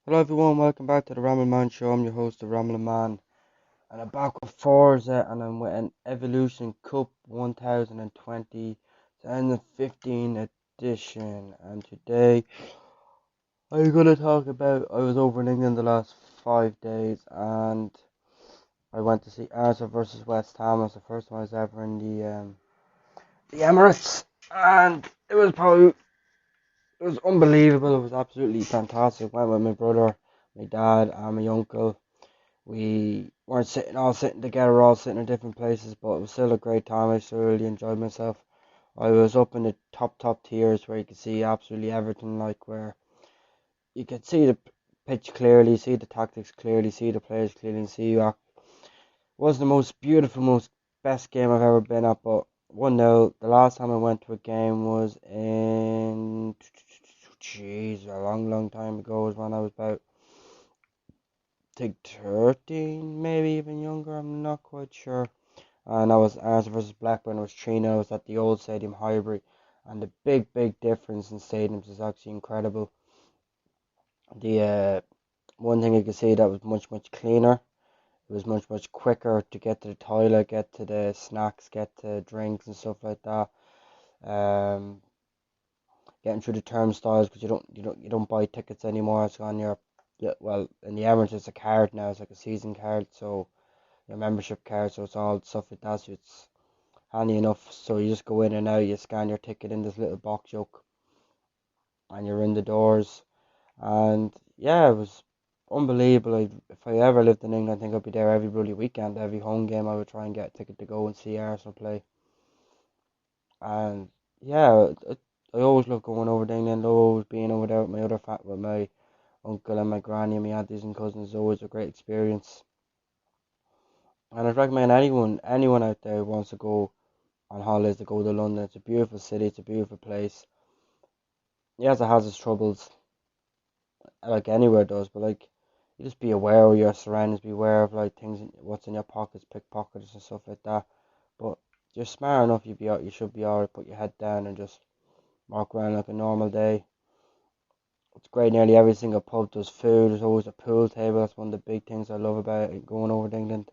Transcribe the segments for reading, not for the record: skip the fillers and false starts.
Hello everyone, welcome back to the Rambling Man Show. I'm your host, the Rambling Man, and I'm back with Forza, and I'm with an Evolution Cup 1020 2015 edition. And today I'm gonna talk about I was over in England the last 5 days, and I went to see Arsenal versus West Ham. It was the first time I was ever in the Emirates, and it was unbelievable. It was absolutely fantastic. Went with my brother, my dad, and my uncle. We weren't all sitting together, all sitting in different places, but it was still a great time. I still really enjoyed myself. I was up in the top tiers where you could see absolutely everything, like where you could see the pitch clearly, see the tactics clearly, see the players clearly, and see it was the most beautiful, most best game I've ever been at. But 1-0. The last time I went to a game was in, jeez, a long time ago. Was when I was about, I think, 13, maybe even younger. I'm not quite sure. And that was Arsenal versus Blackburn. It was 3-0. It was at the old Stadium Highbury. And the big difference in stadiums is actually incredible. The one thing you could see that was much cleaner. It was much quicker to get to the toilet, get to the snacks, get to drinks and stuff like that. Um, Getting through the turnstiles because you don't buy tickets anymore. It's on your, yeah, well, in the Emirates it's a card now. It's like a season card, so your membership card. So it's all stuff like that. So it's handy enough. So you just go in and out, you scan your ticket in this little box yoke, and you're in the doors. And yeah, it was unbelievable. If I ever lived in England, I think I'd be there every bloody weekend, every home game. I would try and get a ticket to go and see Arsenal play. And yeah, I always love going over to England. Always being over there with my with my uncle and my granny and my aunties and cousins. Is always a great experience. And I'd recommend anyone out there who wants to go on holidays to go to London. It's a beautiful city. It's a beautiful place. Yes, it has its troubles, like anywhere does, but like you just be aware of your surroundings, be aware of like things, what's in your pockets, pickpockets and stuff like that. But you're smart enough, you should be alright. Put your head down and just walk around like a normal day. It's great. Nearly every single pub does food. There's always a pool table. That's one of the big things I love about it, going over to England.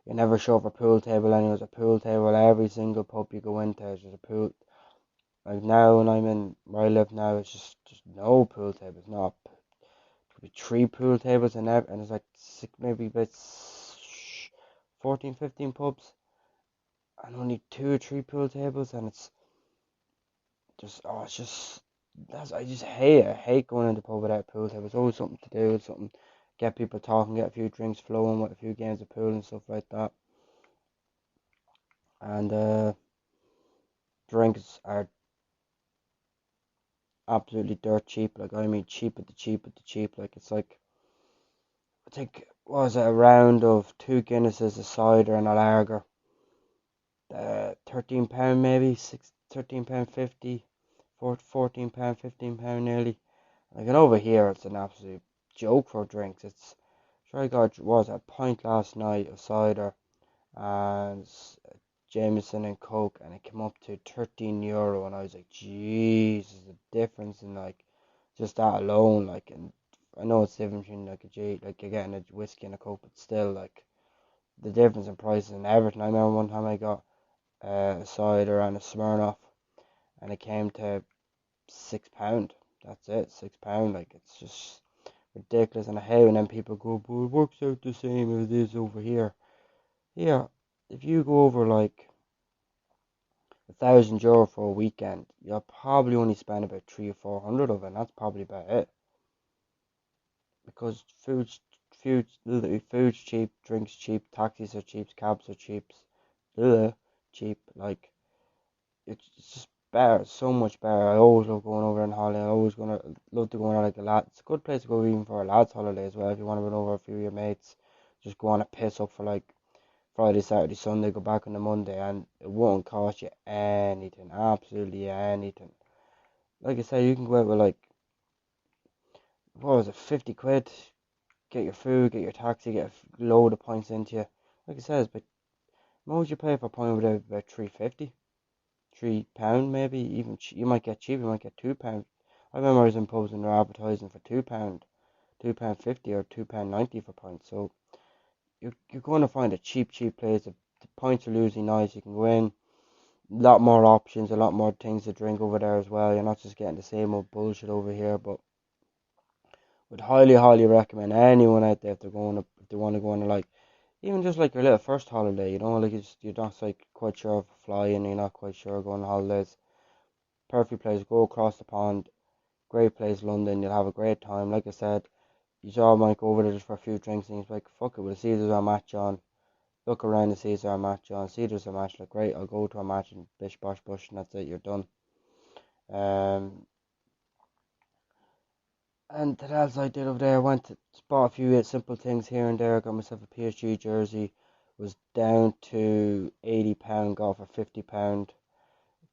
You never show up a pool table, and there's a pool table every single pub you go into. There's a pool. Like now, when I'm in where I live now, it's just no pool tables. Not Could be three pool tables and there's like six, maybe about 14, 15 pubs, and only two or three pool tables, and it's just, oh, it's just, I just hate it. I hate going into the pub without a pool table. It's always something to do, something, get people talking, get a few drinks flowing with a few games of pool and stuff like that. And drinks are absolutely dirt cheap. Like, I mean, cheap at the cheap at the cheap. Like, it's like, I think, what was it, a round of two Guinnesses, a cider, and a lager. £13 maybe, £13 50, £14, £15 nearly. Like, and over here, it's an absolute joke for drinks. It's, sure, I got, was a pint last night of cider and Jameson and Coke, and it came up to €13, and I was like, Jesus, the difference in like just that alone. Like, and I know it's different between like like you're getting a whiskey and a Coke, but still, like the difference in prices and everything. I remember one time I got a cider and a Smirnoff, and it came to £6. That's it, £6. Like, it's just ridiculous, and I hate when then people go, "But it works out the same as it is over here." Yeah, if you go over like €1,000 for a weekend, you'll probably only spend about 300 or 400 of it, and that's probably about it. Because food's cheap, drinks cheap, taxis are cheap, cabs are cheap, ugh, cheap. Like, it's just better, so much better. I always love going over on holiday. I always gonna love to go on like a lad. It's a good place to go even for a lad's holiday as well. If you want to run over a few of your mates, just go on a piss up for like Friday, Saturday, Sunday, go back on the Monday, and it won't cost you anything, absolutely anything. Like I say, you can go out with like, what was it, 50 quid, get your food, get your taxi, get a load of points into you. Like I said, but most you pay for a point with about 350, £3 maybe, even you might get cheap, you might get £2. I remember I was in pubs and they're advertising for £2 £2.50 or £2.90 for pints. So you're going to find a cheap place. The pints are usually nice. You can go in, a lot more options, a lot more things to drink over there as well. You're not just getting the same old bullshit over here. But would highly recommend anyone out there if they want to go on a, like, even just like your little first holiday. Like you're not like quite sure of flying, you're not quite sure going on holidays. Perfect place. Go across the pond. Great place, London. You'll have a great time. Like I said, you all might go over there just for a few drinks and you're like, fuck it, we'll see if there's a match on. Look around and see if there's a match on. See if there's a match. Like, great, I'll go to a match and bish bosh bush, and that's it. You're done. Um, and what else I did over there? I went to bought a few simple things here and there. Got myself a PSG jersey. Was down to £80. Got for £50.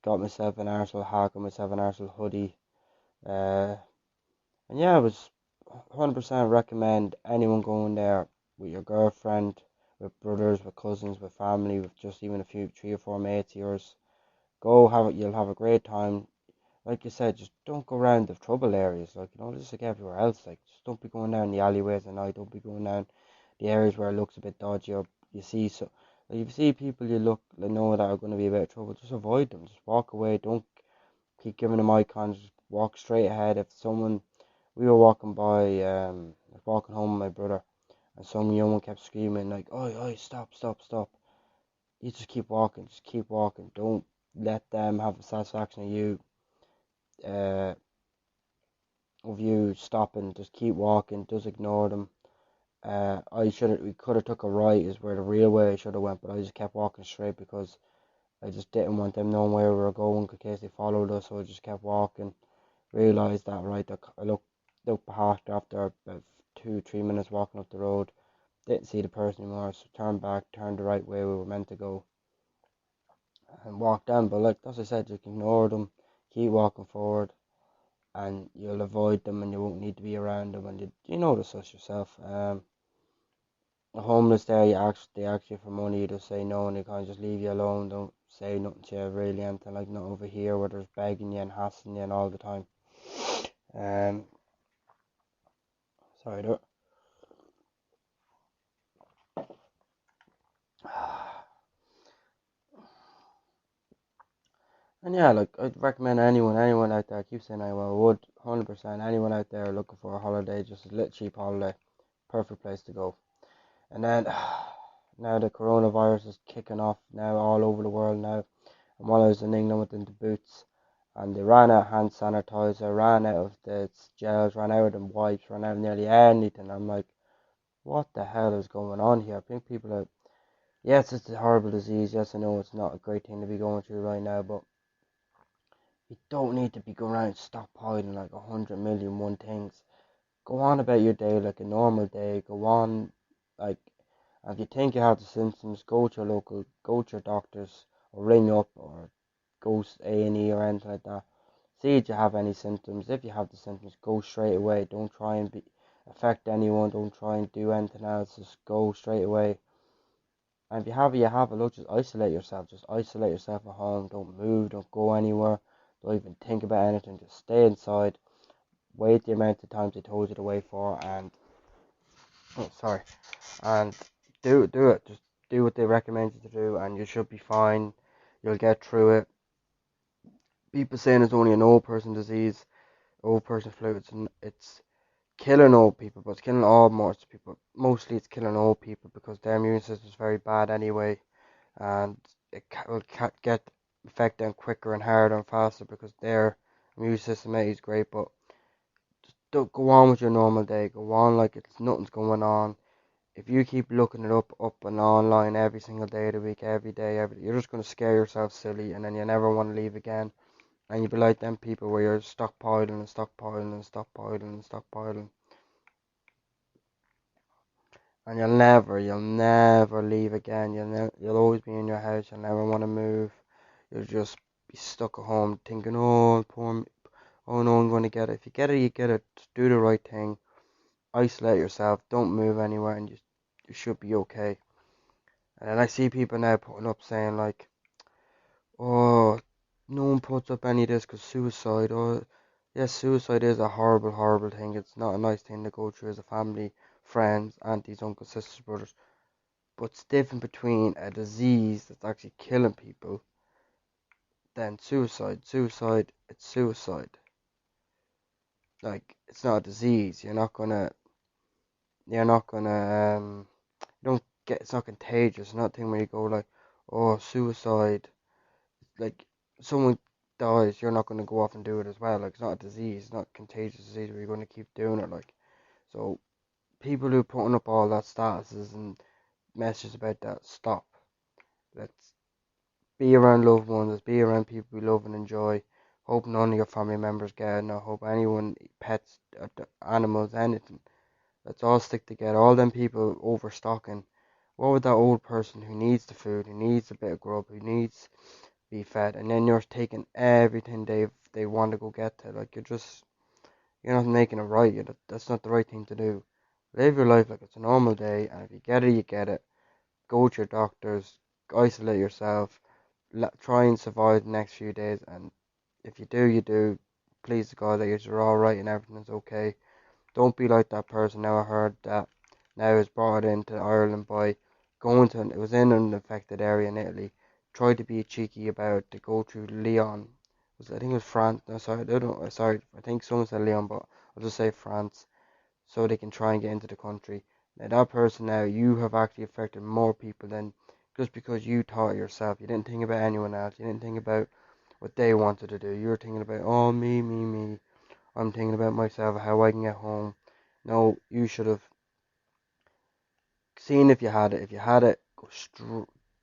Got myself an Arsenal hat. Got myself an Arsenal hoodie. Uh, and yeah, it was 100% recommend anyone going there with your girlfriend, with brothers, with cousins, with family, with just even a few, 3 or 4 mates of yours. Go have it. You'll have a great time. Like you said, just don't go around the trouble areas. Like, just like everywhere else. Like, just don't be going down the alleyways at night. Don't be going down the areas where it looks a bit dodgy or you see so. Like, if you see people know that are going to be a bit of trouble, just avoid them. Just walk away. Don't keep giving them eye contact. Just walk straight ahead. If someone, we were walking by, walking home with my brother, and some young one kept screaming like, "Oi, oi, stop, stop, stop!" You just keep walking. Just keep walking. Don't let them have the satisfaction uh, of you stopping. Just keep walking. Just ignore them. We could have took a right is where the real way I should have went, but I just kept walking straight because I just didn't want them knowing where we were going in case they followed us. So I just kept walking. Realised that right. I looked back after about 2 3 minutes walking up the road. Didn't see the person anymore, so turned back, turned the right way we were meant to go, and walked down. But like as I said, just ignore them, keep walking forward, and you'll avoid them, and you won't need to be around them, and you notice us yourself. The homeless there, they ask you for money, you just say no, and they kind of just leave you alone. Don't say nothing to you really, anything like not over here where there's begging you and hassling you and all the time. Um, sorry, there. And yeah, like I'd recommend anyone out there. I keep saying I would 100%. Anyone out there looking for a holiday, just a little cheap holiday, perfect place to go. And then now the coronavirus is kicking off now all over the world now. And while I was in England within the boots, and they ran out of hand sanitizer, ran out of the gels, ran out of the wipes, ran out of nearly anything. I'm like, what the hell is going on here? I think people are. Yes, it's a horrible disease. Yes, I know it's not a great thing to be going through right now, but you don't need to be going around stockpiling like 100 million things. Go on about your day like a normal day. Go on, like, if you think you have the symptoms, go to your doctors, or ring up, or go A&E or anything like that. See if you have any symptoms. If you have the symptoms, go straight away. Don't try and affect anyone. Don't try and do anything else. Just go straight away. And if you have it, you have it. Look, just isolate yourself. Just isolate yourself at home. Don't move. Don't go anywhere. Don't even think about anything. Just stay inside. Wait the amount of times they told you to wait for, and sorry, and do it. Just do what they recommend you to do, and you should be fine. You'll get through it. People saying it's only an old person disease, old person flu. It's killing old people, but it's killing all most people. Mostly, it's killing old people because their immune system is very bad anyway, and it will get affect them quicker and harder and faster because their immune system is great. But just don't go on with your normal day. Go on like it's nothing's going on. If you keep looking it up and online every single day of the week, every day, you're just gonna scare yourself silly, and then you never want to leave again. And you'll be like them people where you're stockpiling and stockpiling and stockpiling and stockpiling, and you'll never leave again. You'll always be in your house. You'll never want to move. You'll just be stuck at home thinking, oh, poor me. Oh no, I'm going to get it. If you get it, you get it. Just do the right thing. Isolate yourself. Don't move anywhere, and you should be okay. And then I see people now putting up saying like, oh, no one puts up any of this because suicide. Oh, Yes, suicide is a horrible, horrible thing. It's not a nice thing to go through as a family, friends, aunties, uncles, sisters, brothers. But it's different between a disease that's actually killing people than suicide. Suicide, it's suicide. Like, it's not a disease. You don't get, it's not contagious. It's not a thing where you go like, oh, suicide. Like, someone dies, you're not gonna go off and do it as well. Like, it's not a disease. It's not a contagious disease where you're gonna keep doing it. Like, so people who are putting up all that statuses and messages about that, stop. Let's be around loved ones, be around people we love and enjoy. Hope none of your family members get it. No, hope anyone, pets, animals, anything. Let's all stick together. All them people overstocking. What would that old person who needs the food, who needs a bit of grub, who needs to be fed, and then you're taking everything they want to go get to? Like, you're not making it right. That's not the right thing to do. Live your life like it's a normal day, and if you get it, you get it. Go to your doctors, isolate yourself, try and survive the next few days, and if you do, you do. Please to God that you're all right and everything's okay. Don't be like that person. Now I heard that now is brought into Ireland by going to it was in an affected area in Italy. Tried to be cheeky about it, to go to Lyon. I think it was France. No, sorry, I don't know. Sorry, I think someone said Lyon, but I'll just say France, so they can try and get into the country. Now that person, now you have actually affected more people than just because you thought yourself. You didn't think about anyone else. You didn't think about what they wanted to do. You were thinking about, oh, me, me, me. I'm thinking about myself, how I can get home. No, you should have seen if you had it. If you had it, go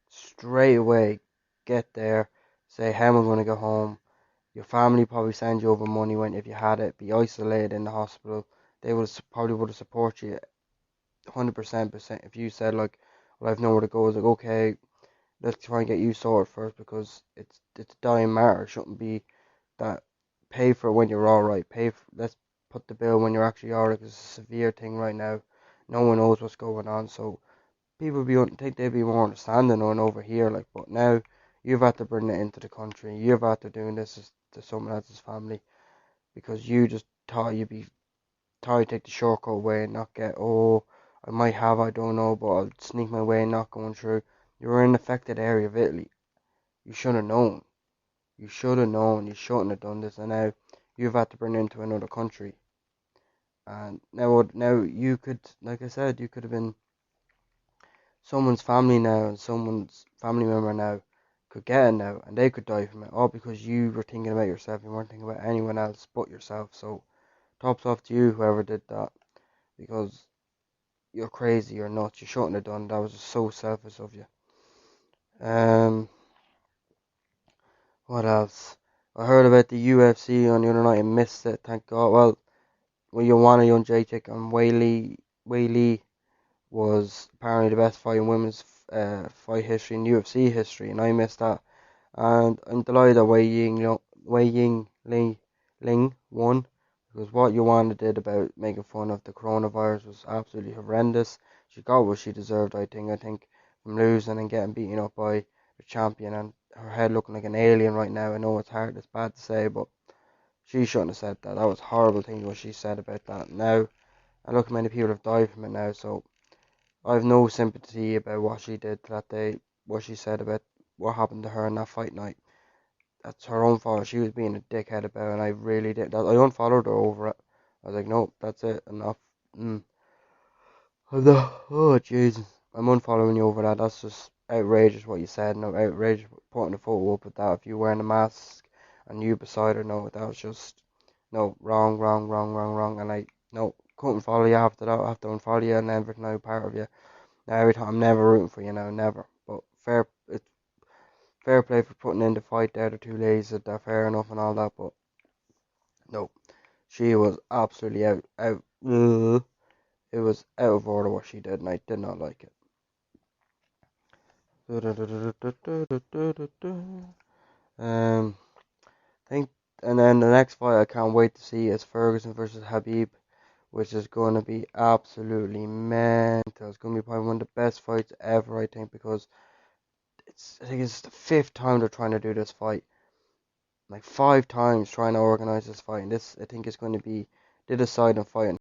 straight away. Get there. Say, how am I going to get home? Your family probably send you over money when if you had it. Be isolated in the hospital. They would probably would have supported you 100%. If you said like, well, I've nowhere to go. It's like, okay, let's try and get you sorted first because it's a dying matter. It shouldn't be that pay for it when you're all right. Let's put the bill when you're actually all right because it's a severe thing right now. No one knows what's going on, so people think they'd be more understanding on over here. Like, but now you've had to bring it into the country. You've had to doing this to someone else's family because you just thought you'd be thought you'd take the shortcut way and not get. Oh, I might have, I don't know, but I'll sneak my way and not going through. You were in an affected area of Italy. You should have known. You should have known. You shouldn't have done this, and now you've had to bring it into another country. And now you could, like I said, you could have been someone's family now, and someone's family member now could get it now, and they could die from it, all because you were thinking about yourself. You weren't thinking about anyone else but yourself. So, tops off to you, whoever did that, because you're crazy, you're nuts. You shouldn't have done that. Was just so selfish of you. Um, what else? I heard about the UFC on the other night and missed it. Thank God. Well, Joanna Jędrzejczyk and Wei Lee was apparently the best fight in women's fight history in UFC history, and I missed that. And I'm delighted that Wei Ying Ling won because what Joanna did about making fun of the coronavirus was absolutely horrendous. She got what she deserved, I think. I think from losing and getting beaten up by the champion and her head looking like an alien right now. I know it's bad to say, but she shouldn't have said that. That was horrible thing what she said about that. Now, and look, many people have died from it now, so I have no sympathy about what she did that day, what she said about what happened to her on that fight night. That's her own fault. She was being a dickhead about it, and I really did. I unfollowed her over it. I was like, nope, that's it, enough. Mm. Oh, Jesus. I'm unfollowing you over that. That's just outrageous what you said. No, outrageous putting a photo up with that. If you wearing a mask and you beside her, no, that was just, no, wrong, wrong, wrong, wrong, wrong. And I, no, couldn't follow you after that. I have to unfollow you and everything now part of you. Now, every time, I'm never rooting for you now, never. But it's fair play for putting in the fight there. The two ladies did that fair enough and all that, but no, she was absolutely out. It was out of order what she did, and I did not like it. Um, think, and then the next fight I can't wait to see is Ferguson versus Habib, which is going to be absolutely mental. It's going to be probably one of the best fights ever, I think, because I think it's the fifth time they're trying to do this fight. like 5 times trying to organize this fight. And this, I think, is going to be the deciding fight.